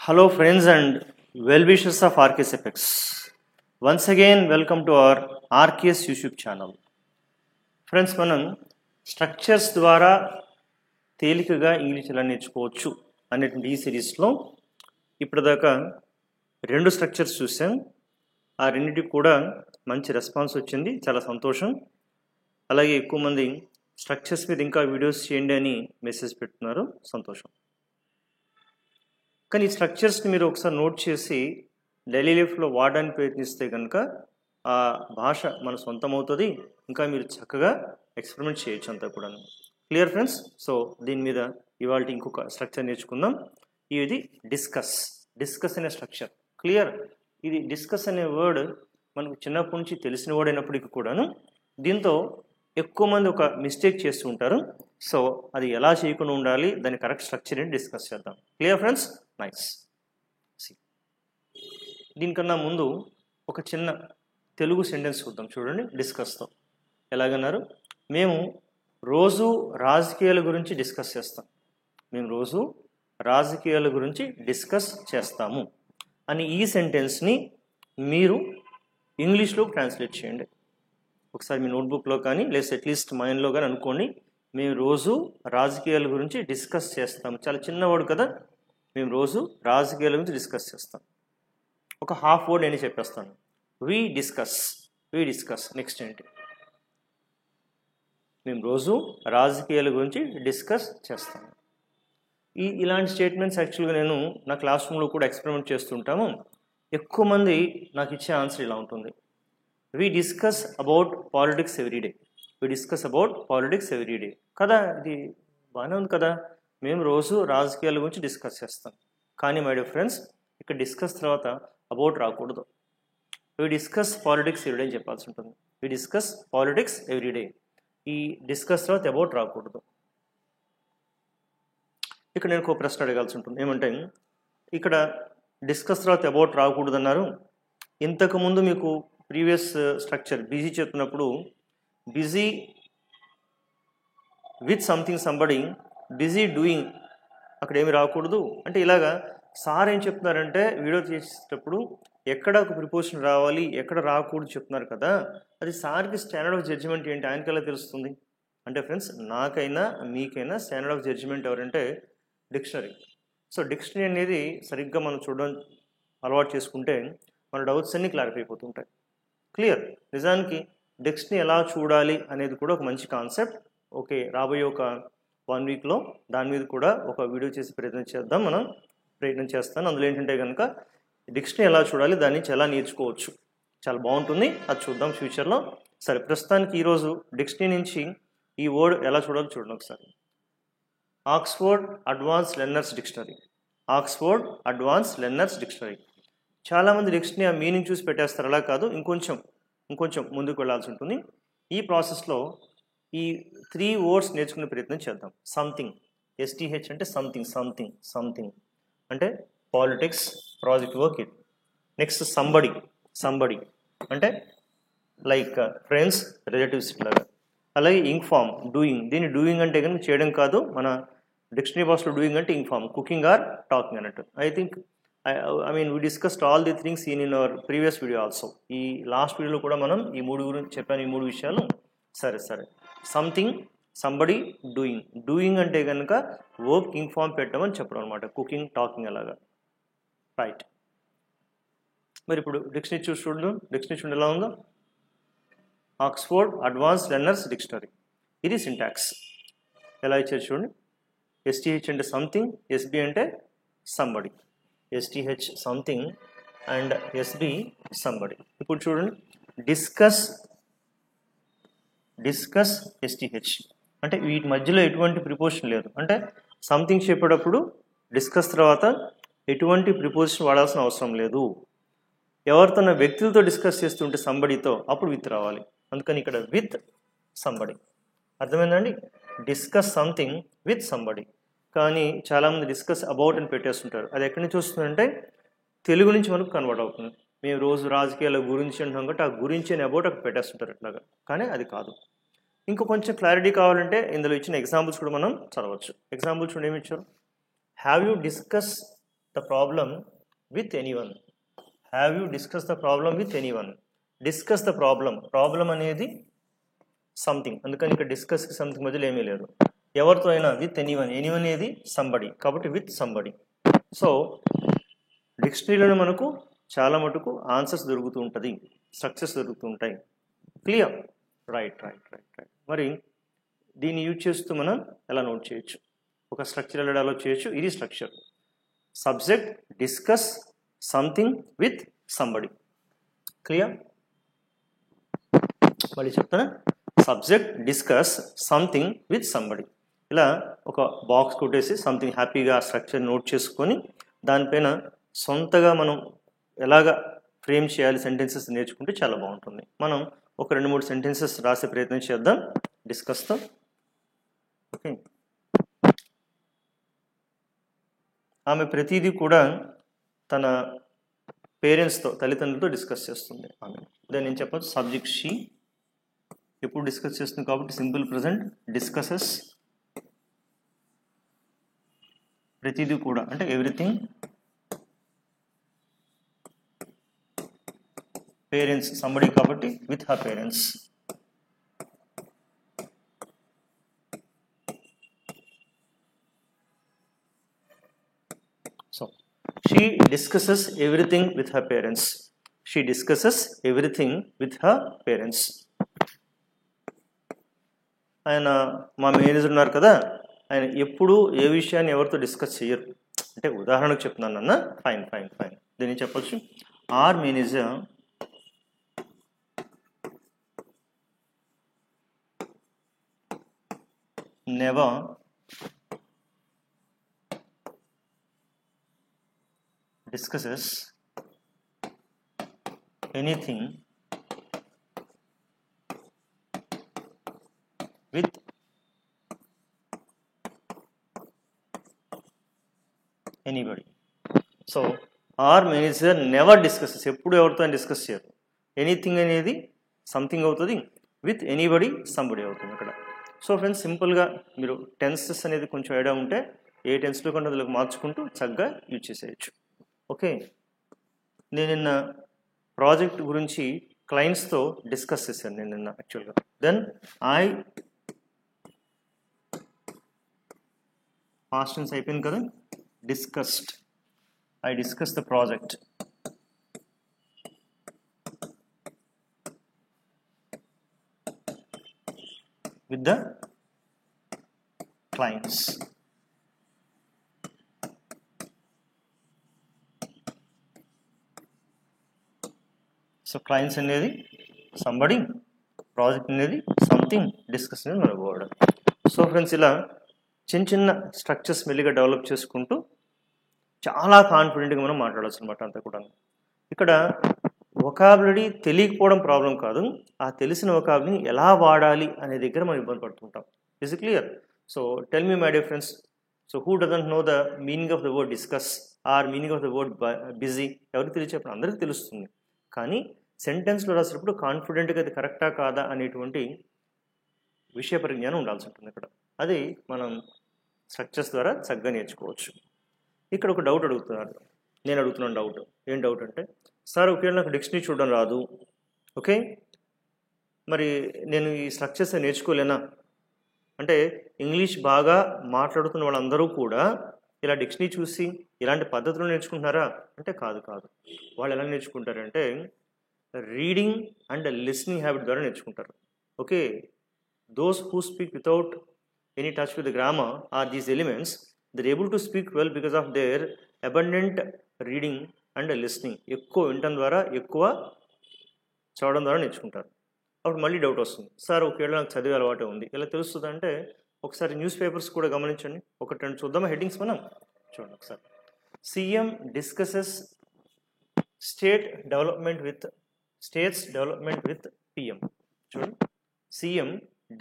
Hello friends and well-wishers of RKS Apex. Once again welcome to our RKS YouTube channel. Friends, మనం structures ద్వారా తేలికగా English ఎలా నేర్చుకోవచ్చు అనేటువంటి ఈ సిరీస్లో ఇప్పటిదాకా రెండు స్ట్రక్చర్స్ చూసాం. ఆ రెండింటికి కూడా మంచి రెస్పాన్స్ వచ్చింది, చాలా సంతోషం. అలాగే ఎక్కువ మంది స్ట్రక్చర్స్ మీద ఇంకా వీడియోస్ చేయండి అని మెసేజ్ పెడుతున్నారు, సంతోషం. కానీ ఈ స్ట్రక్చర్స్ని మీరు ఒకసారి నోట్ చేసి డైలీ లైఫ్లో వాడడానికి ప్రయత్నిస్తే కనుక ఆ భాష మన సొంతం అవుతుంది, ఇంకా మీరు చక్కగా ఎక్స్పెరిమెంట్ చేయొచ్చు అంతా కూడా. Clear friends? సో దీని మీద ఇవాళ ఇంకొక స్ట్రక్చర్ నేర్చుకుందాం. ఇది డిస్కస్ అనే స్ట్రక్చర్. క్లియర్? ఇది డిస్కస్ అనే వర్డ్ మనకు చిన్నప్పటి నుంచి తెలిసిన వర్డ్ అయినప్పటికీ కూడాను దీంతో ఎక్కువ మంది ఒక మిస్టేక్ చేస్తూ ఉంటారు. సో అది ఎలా చేయకుండా ఉండాలి, దాని కరెక్ట్ స్ట్రక్చర్ ఏంటి డిస్కస్ చేద్దాం. Clear friends? నైస్. దీనికన్నా ముందు ఒక చిన్న తెలుగు సెంటెన్స్ చూద్దాం. చూడండి, డిస్కస్తో ఎలాగన్నారు? మేము రోజు రాజకీయాల గురించి డిస్కస్ చేస్తాం. మేము రోజు రాజకీయాల గురించి డిస్కస్ చేస్తాము అని ఈ సెంటెన్స్ని మీరు ఇంగ్లీష్లో ట్రాన్స్లేట్ చేయండి. ఒకసారి మీ నోట్బుక్లో కానీ లేదా అట్లీస్ట్ మైండ్లో కానీ అనుకోండి. మేము రోజు రాజకీయాల గురించి డిస్కస్ చేస్తాం. చాలా చిన్న వర్డ్ కదా. మేము రోజు రాజకీయాల గురించి డిస్కస్ చేస్తాం. ఒక హాఫ్ వర్డ్ నేను చెప్పేస్తాను. We discuss. నెక్స్ట్ ఏంటి? మేము రోజు రాజకీయాల గురించి డిస్కస్ చేస్తాము. ఇలాంటి స్టేట్మెంట్స్ యాక్చువల్గా నేను నా క్లాస్ రూమ్లో కూడా ఎక్స్పెరిమెంట్ చేస్తుంటాము. ఎక్కువ మంది నాకు ఇచ్చే ఆన్సర్ ఇలా ఉంటుంది. We discuss about politics everyday. కదా, ఇది బాగానే ఉంది కదా. మేము రోజు రాజకీయాల గురించి డిస్కస్ చేస్తాం. కానీ మై డియర్ ఫ్రెండ్స్, ఇక్కడ డిస్కస్ తర్వాత అబౌట్ రాకూడదు. వి డిస్కస్ పాలిటిక్స్ ఎవ్రీడే అని చెప్పాల్సి ఉంటుంది. We discuss politics everyday. ఈ డిస్కస్ తర్వాత అబౌట్ రాకూడదు. ఇక్కడ నేను ఒక ప్రశ్న అడగాల్సి ఉంటుంది. ఏమంటే, ఇక్కడ డిస్కస్ తర్వాత అబౌట్ రాకూడదు అన్నారు. ఇంతకుముందు మీకు ప్రీవియస్ స్ట్రక్చర్ బిజీ చెప్తున్నప్పుడు busy with something somebody, busy doing, అక్కడ ఏమి రాకూడదు అంటే ఇలాగా సార్ ఏం చెప్తున్నారంటే వీడియో చేసేటప్పుడు ఎక్కడ ఒక ప్రిపోజిషన్ రావాలి, ఎక్కడ రాకూడదు చెప్తున్నారు కదా. అది సార్కి స్టాండర్డ్ ఆఫ్ జడ్జిమెంట్ ఏంటి, ఆయనకి ఎలా తెలుస్తుంది అంటే ఫ్రెండ్స్, నాకైనా మీకైనా స్టాండర్డ్ ఆఫ్ జడ్జిమెంట్ ఎవరంటే డిక్షనరీ. సో డిక్షనరీ అనేది సరిగ్గా మనం చూడడం అలవాటు చేసుకుంటే మన డౌట్స్ అన్నీ క్లారిఫై అయిపోతుంటాయి. క్లియర్? నిజానికి డిక్షనరీ ఎలా చూడాలి అనేది కూడా ఒక మంచి కాన్సెప్ట్. ఓకే, రాబోయే ఒక 1 వీక్లో దాని మీద కూడా ఒక వీడియో చేసి ప్రయత్నం చేస్తాను. అందులో ఏంటంటే కనుక డిక్షనరీ ఎలా చూడాలి, దాని నుంచి ఎలా నేర్చుకోవచ్చు, చాలా బాగుంటుంది. అది చూద్దాం ఫ్యూచర్లో. సరే, ప్రస్తుతానికి ఈరోజు డిక్షనరీ నుంచి ఈ వర్డ్ ఎలా చూడాలో చూడండి ఒకసారి. Oxford advance learners dictionary. చాలామంది డిక్షనరీ ఆ మీనింగ్ చూసి పెట్టేస్తారు. అలా కాదు, ఇంకొంచెం ముందుకు వెళ్ళాల్సి ఉంటుంది. ఈ ప్రాసెస్లో ఈ 3 వర్డ్స్ నేర్చుకునే ప్రయత్నం చేద్దాం. సంథింగ్, STH అంటే సంథింగ్ అంటే politics, project work. Next somebody అంటే లైక్ ఫ్రెండ్స్, రిలేటివ్స్ ఇట్లాగా. అలాగే ఇంఫార్మ్, డూయింగ్. దీన్ని డూయింగ్ అంటే కనుక చేయడం కాదు, మన డిక్షనరీ బాక్స్లో డూయింగ్ అంటే ఇంఫార్మ్, కుకింగ్ ఆర్ టాకింగ్ అన్నట్టు. I mean we discussed all the things in our previous video also. ఈ లాస్ట్ వీడియోలో కూడా మనం ఈ 3 గురించి చెప్పాను, ఈ 3 విషయాలు. సరే సంథింగ్, సంబడి, డూయింగ్ అంటే కనుక వర్క్ ఇన్ఫార్మ్ పెట్టమని చెప్పడం అనమాట. కుకింగ్, టాకింగ్ అలాగా. రైట్. మరి ఇప్పుడు డిక్షనరీ చూడండి ఎలా ఉందో. Oxford advance learners dictionary. ఇది సింటాక్స్ ఎలా ఇచ్చారు చూడండి. STH అంటే సంథింగ్, SB అంటే somebody. STH something and SB somebody. ఇప్పుడు చూడండి, డిస్కస్ STH అంటే వీటి మధ్యలో ఎటువంటి ప్రిపోజిషన్ లేదు. అంటే సంథింగ్ చెప్పేటప్పుడు డిస్కస్ తర్వాత ఎటువంటి ప్రిపోజిషన్ వాడాల్సిన అవసరం లేదు. ఎవరితో వ్యక్తులతో డిస్కస్ చేస్తుంటే సంబడితో అప్పుడు విత్ రావాలి. అందుకని ఇక్కడ విత్ సంబడి. అర్థమైందండి? Discuss something with somebody. కానీ చాలామంది డిస్కస్ అబౌట్ అని పెట్టేస్తుంటారు. అది ఎక్కడి నుంచి వస్తుందంటే తెలుగు నుంచి మనకు కన్వర్ట్ అవుతుంది. మేము రోజు రాజకీయాల గురించి అంటాం కాబట్టి ఆ గురించి అని అబౌట్ అక్కడ పెట్టేస్తుంటారు అట్లాగా. కానీ అది కాదు. ఇంకా కొంచెం క్లారిటీ కావాలంటే ఇందులో ఇచ్చిన ఎగ్జాంపుల్స్ కూడా మనం చదవచ్చు. ఎగ్జాంపుల్స్ ఏమి ఇచ్చారు? Have you discuss the problem with anyone. Have you discuss the problem with anyone. Discuss the problem అనేది సంథింగ్, అందుకని ఇక్కడ డిస్కస్కి సంథింగ్ మధ్యలో ఏమీ లేదు. ఎవరితో అయినా విత్ ఎనీవన్ అనేది సంబడి, కాబట్టి విత్ సంబడి. సో డిక్షనరీలోనే మనకు చాలా మటుకు ఆన్సర్స్ దొరుకుతూ ఉంటుంది, స్ట్రక్చర్స్ దొరుకుతూ ఉంటాయి. క్లియర్? రైట్. మరి దీన్ని యూజ్ చేస్తూ మనం ఎలా నోట్ చేయొచ్చు, ఒక స్ట్రక్చర్ ఎలా డెవలప్ చేయొచ్చు? ఇది structure. Subject discuss something with somebody. Clear? మళ్ళీ చెప్తానా? Subject discuss something with somebody. ఇలా ఒక బాక్స్ కొట్టేసి సంథింగ్ హ్యాపీగా స్ట్రక్చర్ నోట్ చేసుకొని దానిపైన సొంతగా మనం ఎలాగా ఫ్రేమ్ చేయాలి సెంటెన్సెస్ నేర్చుకుంటే చాలా బాగుంటుంది. మనం ఒక 2-3 సెంటెన్సెస్ రాసే ప్రయత్నం చేద్దాం డిస్కస్తో. ఓకే, ఆమె ప్రతిదీ కూడా తన పేరెంట్స్తో, తల్లిదండ్రులతో డిస్కస్ చేస్తుంది ఆమె. దాన్ని నేను చెప్పచ్చు సబ్జెక్ట్ షీ. ఎప్పుడు డిస్కస్ చేస్తుంది కాబట్టి సింపుల్ ప్రజెంట్ డిస్కసెస్. ప్రతిదీ కూడా అంటే ఎవ్రీథింగ్. పేరెంట్స్ సంబడి కాబట్టి with her parents. So she discusses everything with her parents. She discusses everything with her parents. ఆయన మా మేనేజర్ ఉన్నారు కదా, ఆయన ఎప్పుడు ఏ విషయాన్ని ఎవరితో డిస్కస్ చేయరు. అంటే ఉదాహరణకు చెప్తున్నాను అన్న. ఫైన్. దీన్ని చెప్పొచ్చు or manager never discusses anything with anybody. So our manager never discusses, ఎప్పుడు ఎవరితో డిస్కస్ చేయరు. ఎనీథింగ్ అనేది సంథింగ్ అవుతుంది, విత్ ఎనీబడి సంబడి అవుతుంది అక్కడ. సో ఫ్రెండ్స్, సింపుల్గా మీరు టెన్సెస్ అనేది కొంచెం ఐడియా ఉంటే ఏ టెన్స్లో కొంటే అందులోకి మార్చుకుంటూ చక్కగా యూజ్ చేసేయచ్చు. ఓకే, నేను నిన్న ప్రాజెక్ట్ గురించి క్లయింట్స్తో డిస్కస్ చేశాను నేను నిన్న యాక్చువల్గా. దెన్ పాస్ట్ టెన్స్ అయిపోయింది కదా, I discussed the project with the clients. So clients అనేది somebody, ప్రాజెక్ట్ అనేది సంథింగ్, డిస్కస్ అనేది మన వర్డ్. సో ఫ్రెండ్స్, ఇలా చిన్న స్ట్రక్చర్స్ మెల్లిగా డెవలప్ చేసుకుంటూ చాలా కాన్ఫిడెంట్గా మనం మాట్లాడవచ్చు అనమాట అంతా కూడా. ఇక్కడ వొకాబులరీ తెలియకపోవడం ప్రాబ్లం కాదు, ఆ తెలిసిన వొకాబులరీని ఎలా వాడాలి అనే దగ్గర మనం ఇబ్బంది పడుతుంటాం. Is it clear? So tell me my dear friends, so who doesn't know the meaning of the word discuss or meaning of the word busy? ఎవరికి తెలియచేప్పుడు అందరికీ తెలుస్తుంది, కానీ సెంటెన్స్లో రాసేటప్పుడు కాన్ఫిడెంట్గా అది కరెక్టా కాదా అనేటువంటి విషయ పరిజ్ఞానం ఉండాల్సి ఉంటుంది ఇక్కడ. అది మనం స్ట్రక్చర్స్ ద్వారా చక్కగా నేర్చుకోవచ్చు. ఇక్కడ ఒక డౌట్ అడుగుతున్నారు, నేను అడుగుతున్నాను డౌట్. ఏం డౌట్ అంటే, సార్ ఒకవేళ నాకు డిక్షనరీ చూడడం రాదు, ఓకే, మరి నేను ఈ స్ట్రక్చర్స్ నేర్చుకోలేనా అంటే, ఇంగ్లీష్ బాగా మాట్లాడుతున్న వాళ్ళందరూ కూడా ఇలా డిక్షనరీ చూసి ఇలాంటి పద్ధతులు నేర్చుకుంటున్నారా అంటే కాదు. వాళ్ళు ఎలా నేర్చుకుంటారంటే రీడింగ్ అండ్ లిస్నింగ్ హ్యాబిట్ ద్వారా నేర్చుకుంటారు. Okay, those who speak without any touch with the grammar or these elements, they're able to speak well because of their abundant reading and listening. ఎక్కువ వినటం ద్వారా, ఎక్కువ చదవడం ద్వారా నేర్చుకుంటారు. అప్పుడు మళ్ళీ డౌట్ వస్తుంది, సార్ ఒకవేళ నాకు చదివే అలవాటే ఉంది, ఎలా తెలుస్తుంది అంటే ఒకసారి న్యూస్ పేపర్స్ కూడా గమనించండి. ఒకటి రెండు చూద్దామా హెడ్డింగ్స్ మనం? చూడండి ఒకసారి. CM discusses states development with PM. చూడండి, సీఎం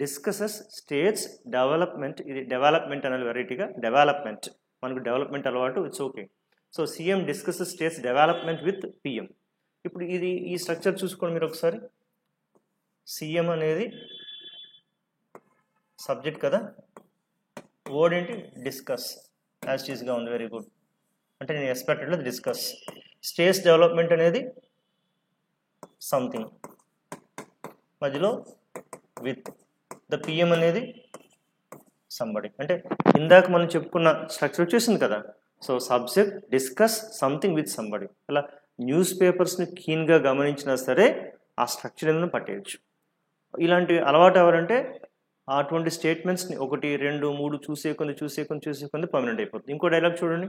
డిస్కసెస్ స్టేట్స్ డెవలప్మెంట్. ఇది డెవలప్మెంట్ అనే వెరైటీగా డెవలప్మెంట్, మనకు డెవలప్మెంట్ అలవాటు, it's okay. So CM discusses states development with PM. ఇప్పుడు ఇది ఈ స్ట్రక్చర్ చూసుకోండి మీరు ఒకసారి. సీఎం అనేది సబ్జెక్ట్ కదా, వర్డ్ ఏంటి? డిస్కస్. యాజ్ టీజ్గా ఉంది, వెరీ గుడ్. అంటే నేను ఎక్స్పెక్టెడ్ డిస్కస్. స్టేజ్ డెవలప్మెంట్ అనేది సంథింగ్, మధ్యలో విత్. ద పిఎం అనేది సంబడి. అంటే ఇందాక మనం చెప్పుకున్న స్ట్రక్చర్ వచ్చేసింది కదా. So subject discuss something with somebody. అలా న్యూస్ పేపర్స్ని కీన్గా గమనించినా సరే ఆ స్ట్రక్చర్ ఏదైనా పట్టేయచ్చు. ఇలాంటి అలవాటు ఎవరంటే అటువంటి స్టేట్మెంట్స్ని 1, 2, 3 చూసే కొంది పర్మనెంట్ అయిపోతుంది. ఇంకో డైలాగ్ చూడండి,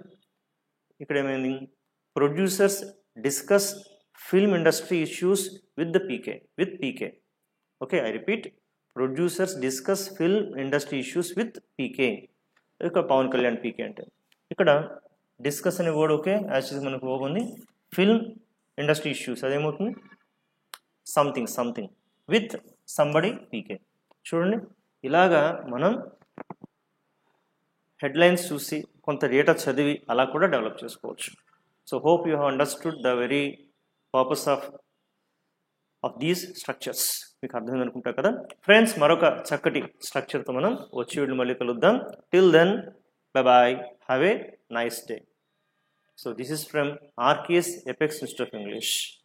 ఇక్కడ ఏమైంది, producers discuss film industry issues with PK. Okay, I repeat, producers discuss film industry issues with PK. ఇక్కడ పవన్ కళ్యాణ్ పీకే అంటే, ఇక్కడ డిస్కస్ అనే వర్డ్ ఓకే యాజ్ మనకు పోగుంది. ఫిల్మ్ ఇండస్ట్రీ ఇష్యూస్ అదేమవుతుంది, సంథింగ్ విత్ సంబడి పీకే. చూడండి, ఇలాగా మనం హెడ్లైన్స్ చూసి కొంత డేటా చదివి అలా కూడా డెవలప్ చేసుకోవచ్చు. So hope you have understood the very purpose of these structures. మీకు అర్థమైంది అనుకుంటా కదా ఫ్రెండ్స్. మరొక చక్కటి స్ట్రక్చర్తో మనం వచ్చే వీడియో మళ్ళీ కలుద్దాం. Till then, bye, have a nice day. So this is from RKS Apex Institute of English.